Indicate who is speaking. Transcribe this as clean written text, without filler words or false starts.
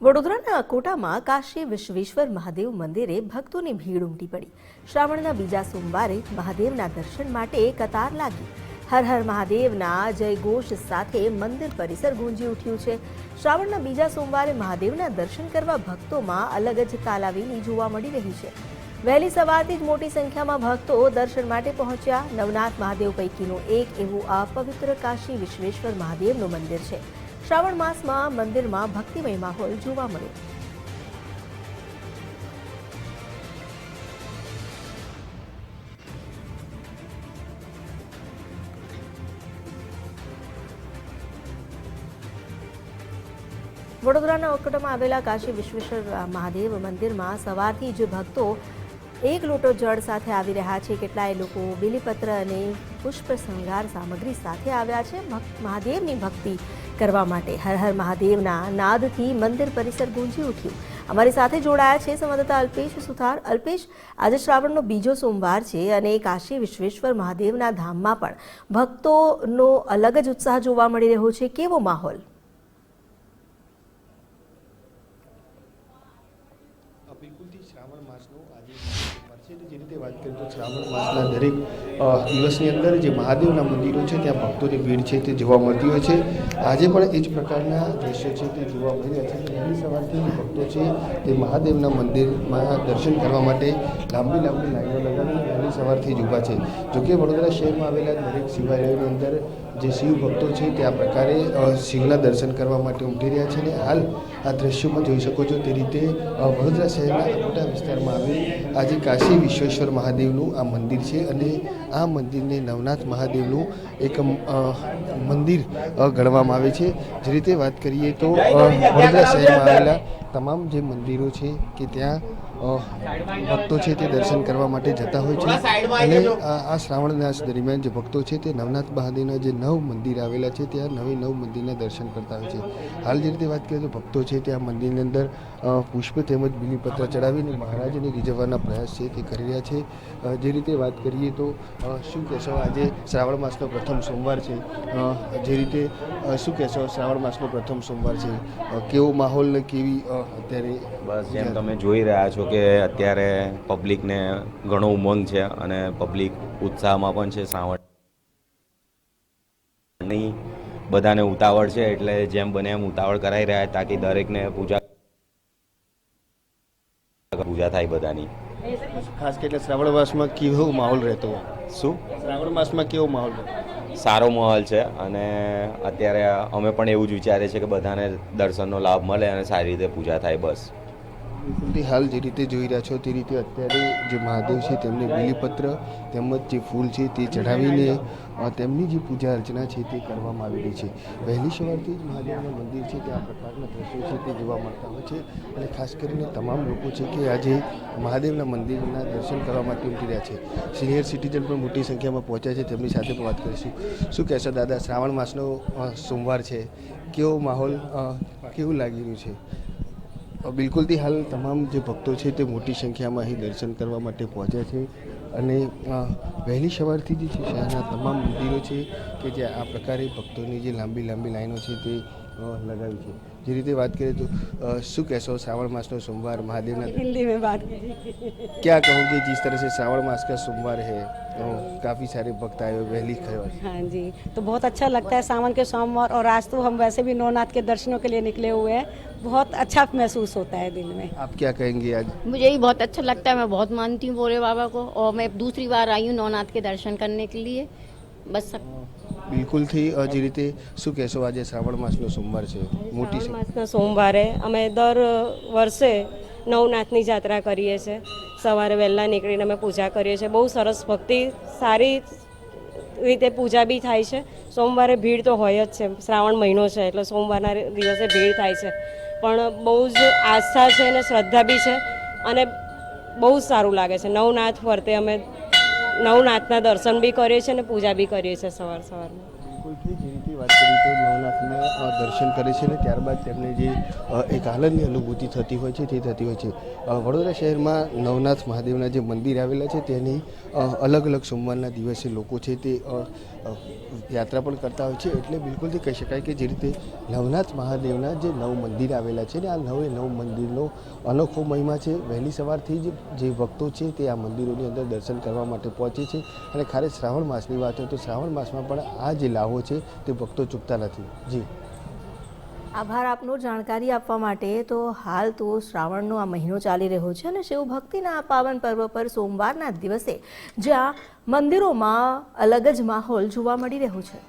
Speaker 1: વડોદરાના અકોટામાં કાશી વિશ્વેશ્વર મહાદેવ મંદિરે ભક્તોની ભીડ ઉમટી પડી। શ્રાવણના બીજા સોમવારે મહાદેવના દર્શન માટે કતાર લાગી। હર હર મહાદેવના જયઘોષ સાથે મંદિર પરિસર ગુંજી ઉઠ્યું છે। શ્રાવણના બીજા સોમવારે મહાદેવના દર્શન કરવા ભક્તોમાં અલગ જ તાલાવેલી જોવા મળી રહી છે। વહેલી સવારથી જ મોટી સંખ્યામાં ભક્તો દર્શન માટે પહોંચ્યા। નવનાથ મહાદેવ પૈકીનું એક એવું આ પવિત્ર કાશી વિશ્વેશ્વર મહાદેવનું મંદિર છે। શ્રાવણ માસમાં મંદિરમાં ભક્તિમય માહોલ જોવા મળ્યો। વડોદરાના અકોટામાં આવેલા કાશી વિશ્વેશ્વર મહાદેવ મંદિરમાં સવારથી જ ભક્તો એક લોટો જળ સાથે આવી રહ્યા છે। કેટલાય લોકો બીલીપત્ર અને પુષ્પ શૃંગાર સામગ્રી સાથે આવ્યા છે મહાદેવની ભક્તિ કરવા માટે। હર હર મહાદેવના નાદથી મંદિર પરિસર ગુંજી ઉઠ્યું। અમારી સાથે જોડાયા છે સંવાદદાતા અલ્પેશ સુથાર। અલ્પેશ, આજે શ્રાવણનો બીજો સોમવાર છે અને કાશી વિશ્વેશ્વર મહાદેવના ધામમાં પણ ભક્તોનો અલગ જ ઉત્સાહ જોવા મળી રહ્યો છે। કેવો માહોલ?
Speaker 2: બિલકુલથી શ્રાવણ માસનો આજે જે રીતે વાત કરીએ તો શ્રાવણ માસના દરેક દિવસની અંદર જે મહાદેવના મંદિરો છે ત્યાં ભક્તોની ભીડ છે તે જોવા મળતી હોય છે। આજે પણ એ જ પ્રકારના દ્રશ્યો છે તે જોવા મળી રહ્યા છે। વહેલી સવારથી જે ભક્તો છે તે મહાદેવના મંદિરમાં દર્શન કરવા માટે લાંબી લાઈનો લગાવીને વહેલી સવારથી જ ઊભા છે। જોકે વડોદરા શહેરમાં આવેલા દરેક શિવાલયોની અંદર જે શિવ ભક્તો છે તે આ પ્રકારે શિવના દર્શન કરવા માટે ઉમટી રહ્યા છે અને હાલ આ દ્રશ્યોમાં જોઈ શકો છો તે રીતે વડોદરા શહેરના અકોટા વિસ્તારમાં આવેલ આજે કાશી વિશ્વેશ્વર મહાદેવનું આ મંદિર છે અને આ મંદિરને નવનાથ મહાદેવનું એક મંદિર ગણવામાં આવે છે। જે રીતે વાત કરીએ તો વડોદરા શહેરમાં આવેલા તમામ જે મંદિરો છે કે ત્યાં ભક્તો છે તે દર્શન કરવા માટે જતા હોય છે અને આ શ્રાવણ માસ દરમિયાન જે ભક્તો છે તે નવનાથ મહાદેવના જે 9 મંદિર આવેલા છે ત્યાં 9 મંદિરના દર્શન કરતા હોય છે। હાલ જે રીતે વાત કરીએ તો ભક્તો છે તે આ મંદિરની અંદર પુષ્પ તેમજ બીલીપત્ર ચડાવીને મહારાજને રીઝવવાના પ્રયાસ છે તે કરી રહ્યા છે। જે રીતે વાત કરીએ તો શું કહેશો, આજે શ્રાવણ માસનો પ્રથમ સોમવાર છે, જે રીતે શું કહેશો શ્રાવણ માસનો પ્રથમ સોમવાર છે, કેવો માહોલ ને કેવી અત્યારે?
Speaker 3: બસ જેમ તમે જોઈ રહ્યા છો કે અત્યારે પબ્લિકને ઘણો ઉમંગ છે અને પબ્લિક ઉત્સાહમાં પણ છે। શ્રાવણની બધાને ઉતાવળ છે એટલે જેમ બને એમ ઉતાવળ કરાઈ રહ્યા તાકી દરેકને પૂજા થાય બધાની।
Speaker 2: ખાસ કરીને શ્રાવણ માસમાં કેવો માહોલ રહેતો?
Speaker 3: શું
Speaker 2: શ્રાવણ માસમાં કેવો માહોલ રહેતો?
Speaker 3: સારો માહોલ છે અને અત્યારે અમે પણ એવું જ વિચારીએ છીએ કે બધાને દર્શનનો લાભ મળે અને સારી રીતે પૂજા થાય। બસ
Speaker 2: બિલકુલથી હાલ જે રીતે જોઈ રહ્યા છો તે રીતે અત્યારે જે મહાદેવ છે તેમને બીલીપત્ર તેમજ જે ફૂલ છે તે ચઢાવીને તેમની જે પૂજા અર્ચના છે તે કરવામાં આવી રહી છે। વહેલી સવારથી જ મહાદેવના મંદિર છે ત્યાં પ્રકારના દ્રશ્યો છે તે જોવા મળતા હોય છે અને ખાસ કરીને તમામ લોકો છે કે આજે મહાદેવના મંદિરના દર્શન કરવા માટે ઉમટી રહ્યા છે। સિનિયર સિટીઝન પણ મોટી સંખ્યામાં પહોંચ્યા છે, તેમની સાથે પણ વાત કરીશું। શું કહેશો દાદા, શ્રાવણ માસનો સોમવાર છે, કેવો માહોલ કેવું લાગી રહ્યું છે? બિલકુલથી હાલ તમામ જે ભક્તો છે તે મોટી સંખ્યામાં અહીં દર્શન કરવા માટે પહોંચ્યા છે અને વહેલી સવારથી જે છે શહેરના તમામ મંદિરો છે કે જ્યાં આ પ્રકારે ભક્તોની જે લાંબી લાઈનો છે તે લગાવી છે। જે રીતે વાત કરીએ તો શું કહેશો, શ્रावण मास નો सोमवार महादेव
Speaker 4: हिंदी में बात
Speaker 2: क्या कहोगे जिस तरह से श्रावण मास का सोमवार है तो काफ़ी सारे भक्त आए हुए वहली खबर?
Speaker 4: हाँ जी, तो बहुत अच्छा लगता है सावन के सोमवार और आज तो हम वैसे भी नवनाथ के दर्शनों के लिए निकले हुए हैं। बहुत अच्छा महसूस होता है दिल में।
Speaker 2: आप क्या कहेंगे आज?
Speaker 5: मुझे भी बहुत अच्छा लगता है। मैं बहुत मानती हूँ भोले बाबा को और मैं दूसरी बार आई हूँ नवनाथ के दर्शन करने के लिए। बस सब
Speaker 2: બિલકુલથી જે રીતે શું કહેશો, આજે શ્રાવણ માસનો સોમવાર છે, મોટી
Speaker 6: શ્રાવણ માસના સોમવારે અમે દર વર્ષે નવનાથની જાત્રા કરીએ છીએ। સવારે વહેલા નીકળીને અમે પૂજા કરીએ છીએ। બહુ સરસ ભક્તિ સારી રીતે પૂજા બી થાય છે। સોમવારે ભીડ તો હોય જ છે, શ્રાવણ મહિનો છે એટલે સોમવારના દિવસે ભીડ થાય છે, પણ બહુ જ આસ્થા છે અને શ્રદ્ધા બી છે અને બહુ જ સારું લાગે છે। નવનાથ ફરતે અમે નવનાથના દર્શન બી કરીએ છીએ અને પૂજા બી કરીએ છીએ સવારમાં।
Speaker 2: બિલકુલથી જે રીતે વાત કરી ભક્તો નવનાથના દર્શન કરે છે અને ત્યારબાદ તેમને જે એક આનંદની અનુભૂતિ થતી હોય છે તે થતી હોય છે. વડોદરા શહેરમાં નવનાથ મહાદેવના જે મંદિર આવેલા છે તેની અલગ અલગ સોમવારના દિવસે લોકો છે તે યાત્રા પણ કરતા હોય છે. એટલે બિલકુલથી કહી શકાય કે જે રીતે નવનાથ મહાદેવના જે 9 મંદિર આવેલા છે ને આ 9 મંદિરનો અનોખો મહિમા છે. વહેલી સવારથી જ જે ભક્તો છે તે આ મંદિરોની અંદર દર્શન કરવા માટે પહોંચે છે અને ખાસ શ્રાવણ માસની વાત હોય તો શ્રાવણ માસમાં પણ આ જે લાભો છે તે ભક્તો ચૂકતા નથી. જી
Speaker 1: આભાર આપનો જાણકારી આપવા માટે. તો હાલ તો શ્રાવણનો આ મહિનો ચાલી રહ્યો છે અને શિવ ભક્તિના આ પાવન પર્વ પર સોમવારના દિવસે જ્યાં મંદિરોમાં અલગ જ માહોલ જોવા મળી રહ્યો છે.